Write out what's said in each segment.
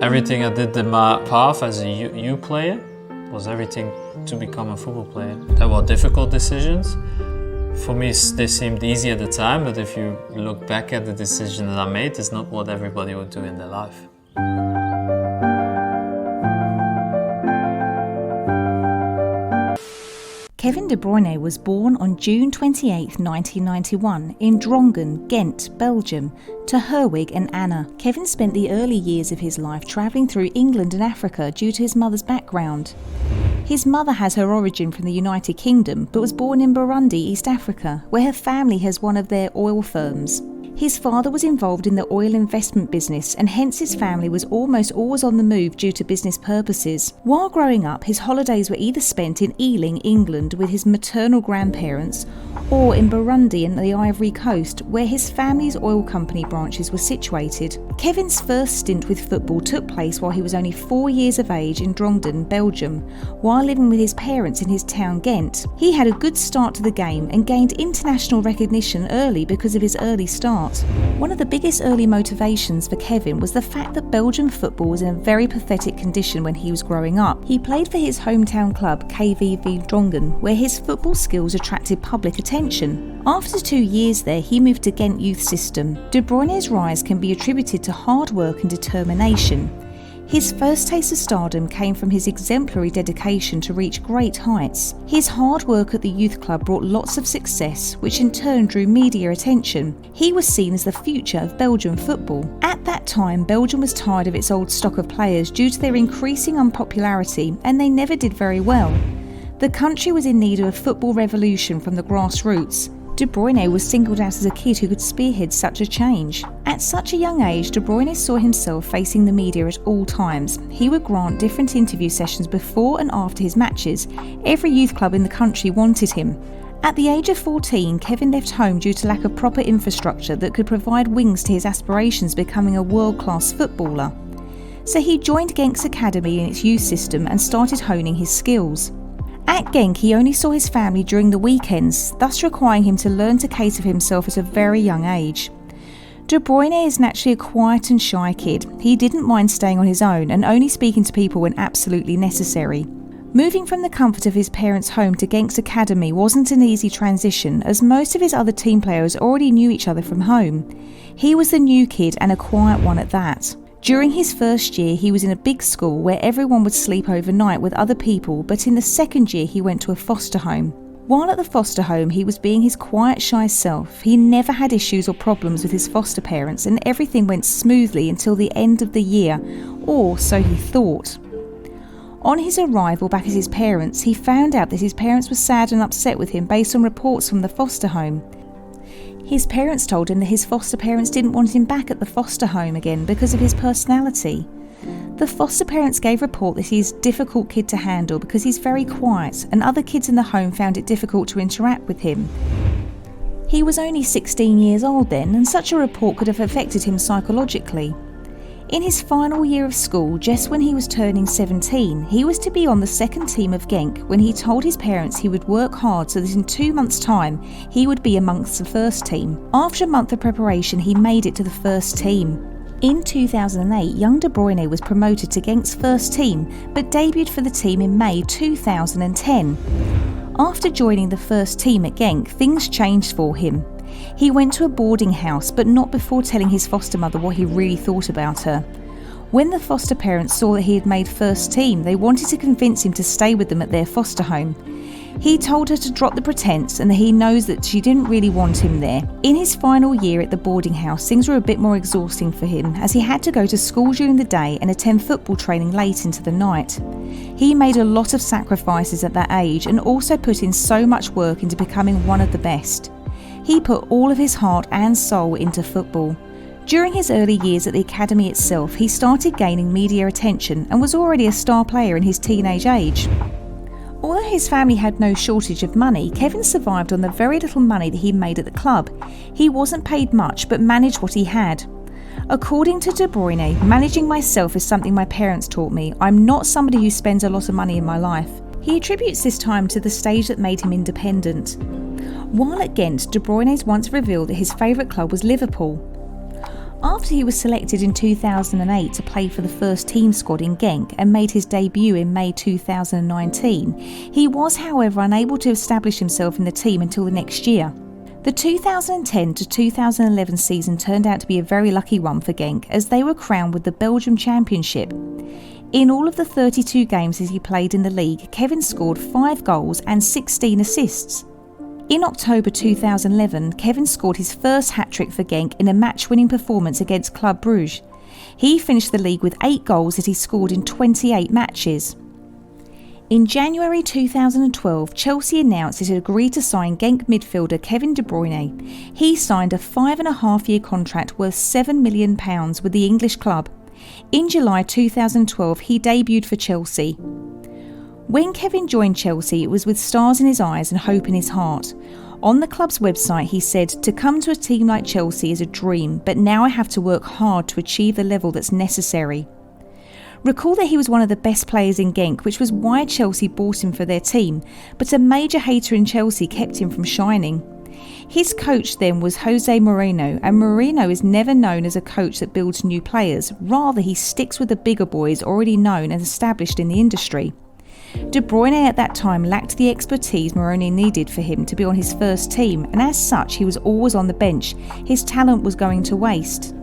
Everything I did in my path as a youth player was everything to become a football player. There were difficult decisions. For me, they seemed easy at the time, but if you look back at the decision that I made, it's not what everybody would do in their life. Kevin De Bruyne was born on June 28, 1991 in Drongen, Ghent, Belgium, to Herwig and Anna. Kevin spent the early years of his life travelling through England and Africa due to his mother's background. His mother has her origin from the United Kingdom, but was born in Burundi, East Africa, where her family has one of their oil firms. His father was involved in the oil investment business, and hence his family was almost always on the move due to business purposes. While growing up, his holidays were either spent in Ealing, England with his maternal grandparents, or in Burundi and the Ivory Coast, where his family's oil company branches were situated. Kevin's first stint with football took place while he was only 4 years of age in Drongen, Belgium, while living with his parents in his town Ghent. He had a good start to the game and gained international recognition early because of his early start. One of the biggest early motivations for Kevin was the fact that Belgian football was in a very pathetic condition when he was growing up. He played for his hometown club KVV Drongen, where his football skills attracted public attention. After 2 years there, he moved to Ghent youth system. De Bruyne's rise can be attributed to hard work and determination. His first taste of stardom came from his exemplary dedication to reach great heights. His hard work at the youth club brought lots of success, which in turn drew media attention. He was seen as the future of Belgian football. At that time, Belgium was tired of its old stock of players due to their increasing unpopularity, and they never did very well. The country was in need of a football revolution from the grassroots. De Bruyne was singled out as a kid who could spearhead such a change. At such a young age, De Bruyne saw himself facing the media at all times. He would grant different interview sessions before and after his matches. Every youth club in the country wanted him. At the age of 14, Kevin left home due to lack of proper infrastructure that could provide wings to his aspirations of becoming a world-class footballer. So he joined Genk's academy in its youth system and started honing his skills. At Genk, he only saw his family during the weekends, thus requiring him to learn to cater for himself at a very young age. De Bruyne is naturally a quiet and shy kid. He didn't mind staying on his own and only speaking to people when absolutely necessary. Moving from the comfort of his parents' home to Genk's academy wasn't an easy transition, as most of his other team players already knew each other from home. He was the new kid and a quiet one at that. During his first year, he was in a big school where everyone would sleep overnight with other people, but in the second year he went to a foster home. While at the foster home, he was being his quiet, shy self. He never had issues or problems with his foster parents, and everything went smoothly until the end of the year, or so he thought. On his arrival back at his parents', he found out that his parents were sad and upset with him based on reports from the foster home. His parents told him that his foster parents didn't want him back at the foster home again because of his personality. The foster parents gave report that he's a difficult kid to handle because he's very quiet, and other kids in the home found it difficult to interact with him. He was only 16 years old then, and such a report could have affected him psychologically. In his final year of school, just when he was turning 17, he was to be on the second team of Genk when he told his parents he would work hard so that in 2 months' time he would be amongst the first team. After a month of preparation, he made it to the first team. In 2008, young De Bruyne was promoted to Genk's first team, but debuted for the team in May 2010. After joining the first team at Genk, things changed for him. He went to a boarding house, but not before telling his foster mother what he really thought about her. When the foster parents saw that he had made first team, they wanted to convince him to stay with them at their foster home. He told her to drop the pretense and that he knows that she didn't really want him there. In his final year at the boarding house, things were a bit more exhausting for him, as he had to go to school during the day and attend football training late into the night. He made a lot of sacrifices at that age and also put in so much work into becoming one of the best. He put all of his heart and soul into football. During his early years at the academy itself, he started gaining media attention and was already a star player in his teenage age. Although his family had no shortage of money, Kevin survived on the very little money that he made at the club. He wasn't paid much, but managed what he had. According to De Bruyne, managing myself is something my parents taught me. I'm not somebody who spends a lot of money in my life. He attributes this time to the stage that made him independent. While at Ghent, De Bruyne's once revealed that his favourite club was Liverpool. After he was selected in 2008 to play for the first team squad in Genk and made his debut in May 2019, he was, however, unable to establish himself in the team until the next year. The 2010 to 2011 season turned out to be a very lucky one for Genk, as they were crowned with the Belgium Championship. In all of the 32 games that he played in the league, Kevin scored 5 goals and 16 assists. In October 2011, Kevin scored his first hat-trick for Genk in a match-winning performance against Club Brugge. He finished the league with 8 goals that he scored in 28 matches. In January 2012, Chelsea announced it had agreed to sign Genk midfielder Kevin De Bruyne. He signed a 5.5-year contract worth £7 million with the English club. In July 2012, he debuted for Chelsea. When Kevin joined Chelsea, it was with stars in his eyes and hope in his heart. On the club's website, he said, "To come to a team like Chelsea is a dream, but now I have to work hard to achieve the level that's necessary." Recall that he was one of the best players in Genk, which was why Chelsea bought him for their team, but a major hater in Chelsea kept him from shining. His coach then was Jose Mourinho, and Mourinho is never known as a coach that builds new players. Rather, he sticks with the bigger boys already known and established in the industry. De Bruyne at that time lacked the expertise Mourinho needed for him to be on his first team, and as such he was always on the bench. His talent was going to waste.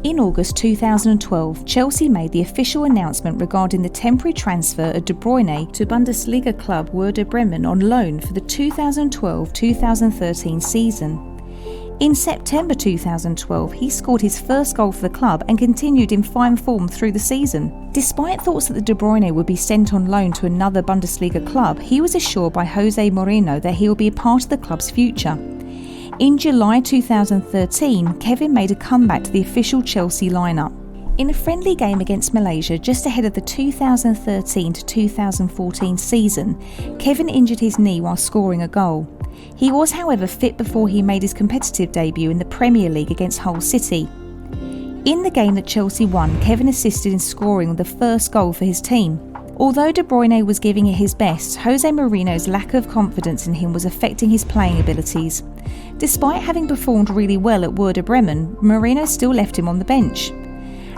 In August 2012, Chelsea made the official announcement regarding the temporary transfer of De Bruyne to Bundesliga club Werder Bremen on loan for the 2012-2013 season. In September 2012, he scored his first goal for the club and continued in fine form through the season. Despite thoughts that De Bruyne would be sent on loan to another Bundesliga club, he was assured by Jose Mourinho that he will be a part of the club's future. In July 2013, Kevin made a comeback to the official Chelsea lineup. In a friendly game against Malaysia just ahead of the 2013 to 2014 season, Kevin injured his knee while scoring a goal. He was, however, fit before he made his competitive debut in the Premier League against Hull City. In the game that Chelsea won, Kevin assisted in scoring the first goal for his team. Although De Bruyne was giving it his best, Jose Mourinho's lack of confidence in him was affecting his playing abilities. Despite having performed really well at Werder Bremen, Mourinho still left him on the bench.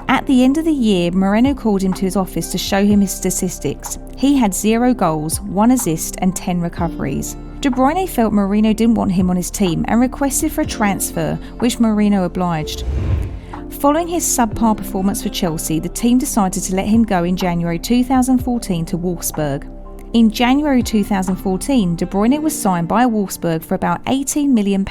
At the end of the year, Mourinho called him to his office to show him his statistics. He had 0 goals, 1 assist and 10 recoveries. De Bruyne felt Mourinho didn't want him on his team and requested for a transfer, which Mourinho obliged. Following his subpar performance for Chelsea, the team decided to let him go in January 2014 to Wolfsburg. In January 2014, De Bruyne was signed by Wolfsburg for about £18 million.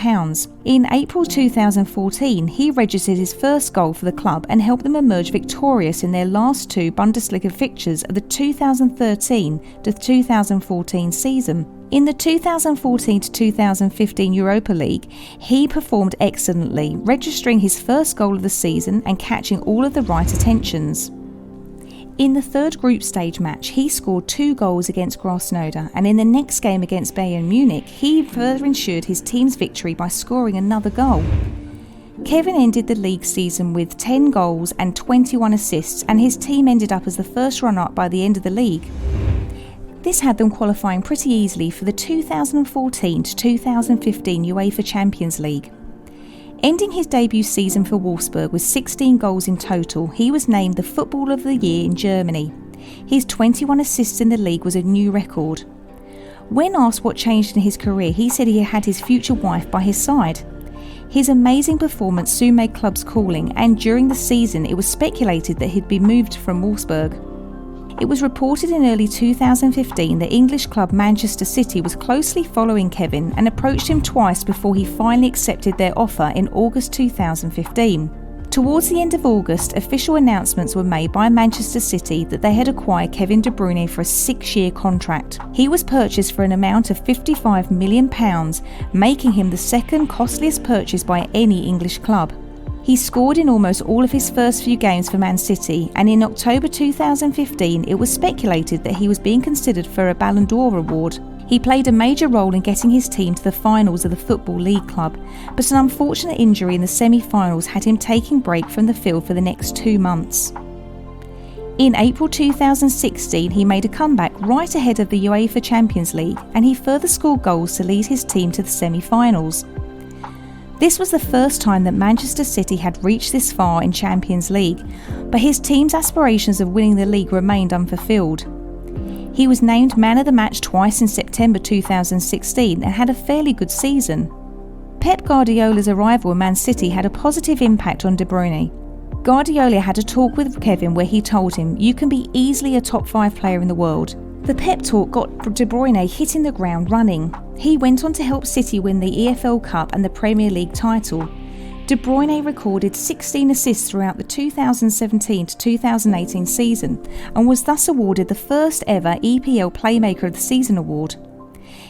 In April 2014, he registered his first goal for the club and helped them emerge victorious in their last 2 Bundesliga fixtures of the 2013 to 2014 season. In the 2014 to 2015 Europa League, he performed excellently, registering his first goal of the season and catching all of the right attentions. In the third group stage match, he scored 2 goals against Krasnodar, and in the next game against Bayern Munich, he further ensured his team's victory by scoring another goal. Kevin ended the league season with 10 goals and 21 assists, and his team ended up as the first runner-up by the end of the league. This had them qualifying pretty easily for the 2014 to 2015 UEFA Champions League. Ending his debut season for Wolfsburg with 16 goals in total, he was named the Footballer of the Year in Germany. His 21 assists in the league was a new record. When asked what changed in his career, he said he had his future wife by his side. His amazing performance soon made clubs calling, and during the season it was speculated that he'd be moved from Wolfsburg. It was reported in early 2015 that English club Manchester City was closely following Kevin and approached him twice before he finally accepted their offer in August 2015. Towards the end of August, official announcements were made by Manchester City that they had acquired Kevin De Bruyne for a 6-year contract. He was purchased for an amount of £55 million, making him the second costliest purchase by any English club. He scored in almost all of his first few games for Man City, and in October 2015 it was speculated that he was being considered for a Ballon d'Or award. He played a major role in getting his team to the finals of the Football League Club, but an unfortunate injury in the semi-finals had him taking break from the field for the next 2 months. In April 2016 he made a comeback right ahead of the UEFA Champions League, and he further scored goals to lead his team to the semi-finals. This was the first time that Manchester City had reached this far in Champions League, but his team's aspirations of winning the league remained unfulfilled. He was named man of the match twice in September 2016 and had a fairly good season. Pep Guardiola's arrival in Man City had a positive impact on De Bruyne. Guardiola had a talk with Kevin where he told him, "You can be easily a top 5 player in the world." The pep talk got De Bruyne hitting the ground running. He went on to help City win the EFL Cup and the Premier League title. De Bruyne recorded 16 assists throughout the 2017 to 2018 season and was thus awarded the first ever EPL Playmaker of the Season award.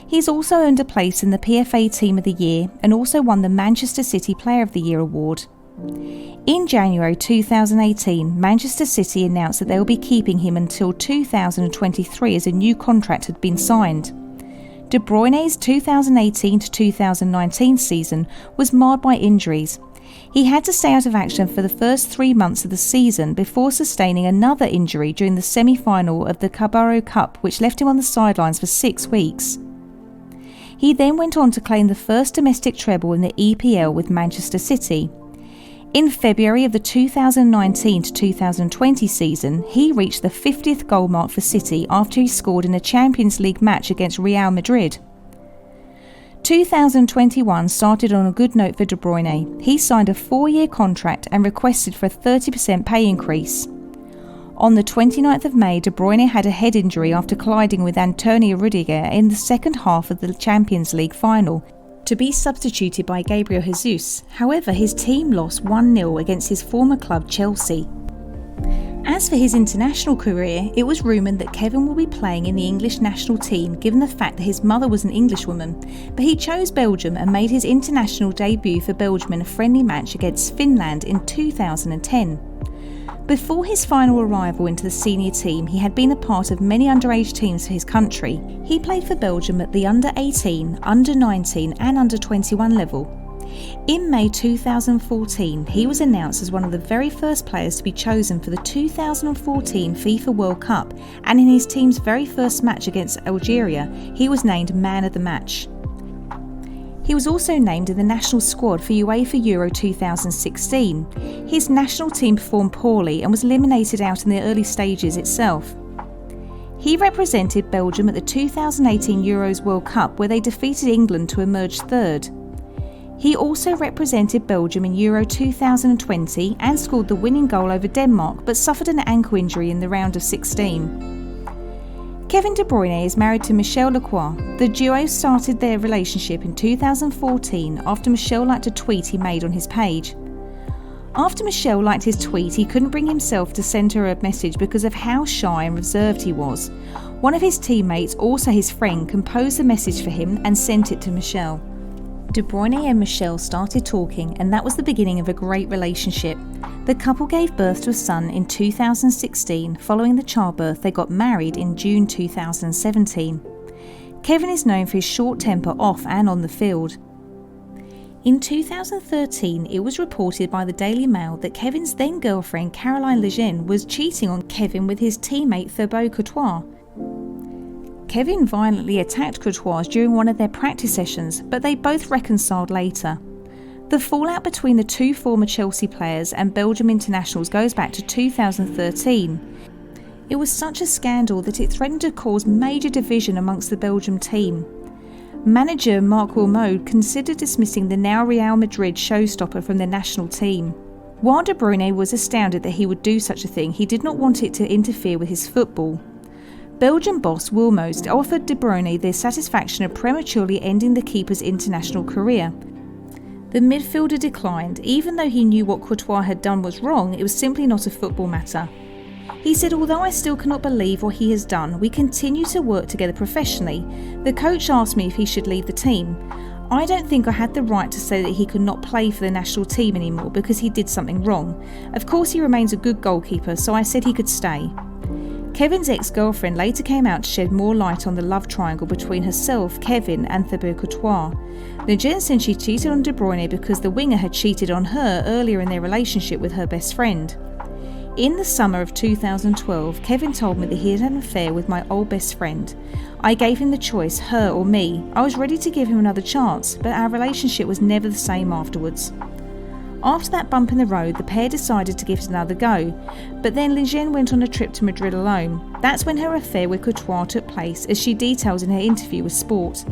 He's also earned a place in the PFA Team of the Year and also won the Manchester City Player of the Year award. In January 2018, Manchester City announced that they will be keeping him until 2023 as a new contract had been signed. De Bruyne's 2018 to 2019 season was marred by injuries. He had to stay out of action for the first 3 months of the season before sustaining another injury during the semi-final of the Carabao Cup, which left him on the sidelines for 6 weeks. He then went on to claim the first domestic treble in the EPL with Manchester City. In February of the 2019 to 2020 season, he reached the 50th goal mark for City after he scored in a Champions League match against Real Madrid. 2021 started on a good note for De Bruyne. He signed a 4-year contract and requested for a 30% pay increase. On the 29th of May, De Bruyne had a head injury after colliding with Antonio Rudiger in the second half of the Champions League final, to be substituted by Gabriel Jesus. However, his team lost 1-0 against his former club Chelsea. As for his international career, it was rumoured that Kevin will be playing in the English national team given the fact that his mother was an Englishwoman, but he chose Belgium and made his international debut for Belgium in a friendly match against Finland in 2010. Before his final arrival into the senior team, he had been a part of many underage teams for his country. He played for Belgium at the under-18, under-19 and under-21 level. In May 2014, he was announced as one of the very first players to be chosen for the 2014 FIFA World Cup, and in his team's very first match against Algeria, he was named Man of the Match. He was also named in the national squad for UEFA Euro 2016. His national team performed poorly and was eliminated out in the early stages itself. He represented Belgium at the 2018 Euros World Cup, where they defeated England to emerge third. He also represented Belgium in Euro 2020 and scored the winning goal over Denmark, but suffered an ankle injury in the round of 16. Kevin De Bruyne is married to Michelle Lacroix. The duo started their relationship in 2014 after Michelle liked a tweet he made on his page. After Michelle liked his tweet, he couldn't bring himself to send her a message because of how shy and reserved he was. One of his teammates, also his friend, composed the message for him and sent it to Michelle. De Bruyne and Michelle started talking, and that was the beginning of a great relationship. The couple gave birth to a son in 2016. Following the childbirth, they got married in June 2017. Kevin is known for his short temper off and on the field. In 2013, it was reported by the Daily Mail that Kevin's then girlfriend Caroline Lejeune was cheating on Kevin with his teammate Thibaut Courtois. Kevin violently attacked Courtois during one of their practice sessions, but they both reconciled later. The fallout between the two former Chelsea players and Belgium internationals goes back to 2013. It was such a scandal that it threatened to cause major division amongst the Belgium team. Manager Marc Wilmots considered dismissing the now Real Madrid showstopper from the national team. While De Bruyne was astounded that he would do such a thing, he did not want it to interfere with his football. Belgian boss Wilmots offered De Bruyne the satisfaction of prematurely ending the keeper's international career. The midfielder declined. Even though he knew what Courtois had done was wrong, it was simply not a football matter. He said, "Although I still cannot believe what he has done, we continue to work together professionally. The coach asked me if he should leave the team. I don't think I had the right to say that he could not play for the national team anymore because he did something wrong. Of course he remains a good goalkeeper, so I said he could stay." Kevin's ex-girlfriend later came out to shed more light on the love triangle between herself, Kevin and Thibaut Courtois. Lejeune said she cheated on De Bruyne because the winger had cheated on her earlier in their relationship with her best friend. In the summer of 2012, Kevin told me that he had an affair with my old best friend. I gave him the choice, her or me. I was ready to give him another chance, but our relationship was never the same afterwards. After that bump in the road, the pair decided to give it another go, but then Lijen went on a trip to Madrid alone. That's when her affair with Courtois took place, as she details in her interview with Sport.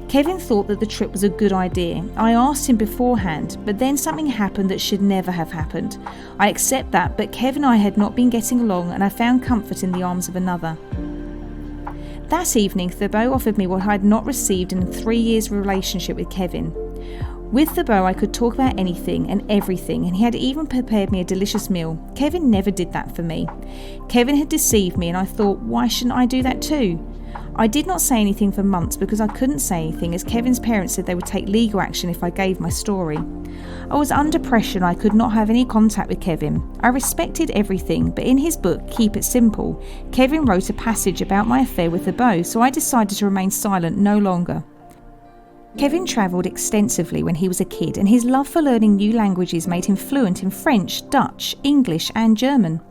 Kevin thought that the trip was a good idea. I asked him beforehand, but then something happened that should never have happened. I accept that, but Kev and I had not been getting along, and I found comfort in the arms of another. That evening, Thibaut offered me what I had not received in 3 years' relationship with Kevin. With Thibaut, I could talk about anything and everything, and he had even prepared me a delicious meal. Kevin never did that for me. Kevin had deceived me, and I thought, why shouldn't I do that too? I did not say anything for months because I couldn't say anything, as Kevin's parents said they would take legal action if I gave my story. I was under pressure and I could not have any contact with Kevin. I respected everything, but in his book, Keep It Simple, Kevin wrote a passage about my affair with Thibaut, so I decided to remain silent no longer. Kevin travelled extensively when he was a kid, and his love for learning new languages made him fluent in French, Dutch, English and German.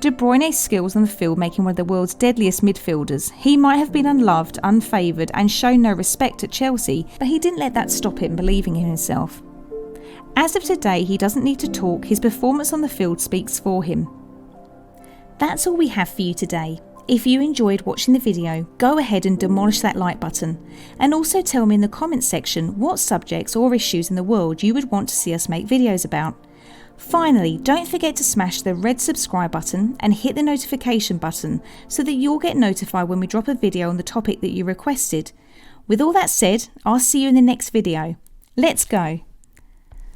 De Bruyne's skills on the field make him one of the world's deadliest midfielders. He might have been unloved, unfavoured and shown no respect at Chelsea, but he didn't let that stop him believing in himself. As of today, he doesn't need to talk, his performance on the field speaks for him. That's all we have for you today. If you enjoyed watching the video, go ahead and demolish that like button. And also tell me in the comments section what subjects or issues in the world you would want to see us make videos about. Finally, don't forget to smash the red subscribe button and hit the notification button so that you'll get notified when we drop a video on the topic that you requested. With all that said, I'll see you in the next video. Let's go!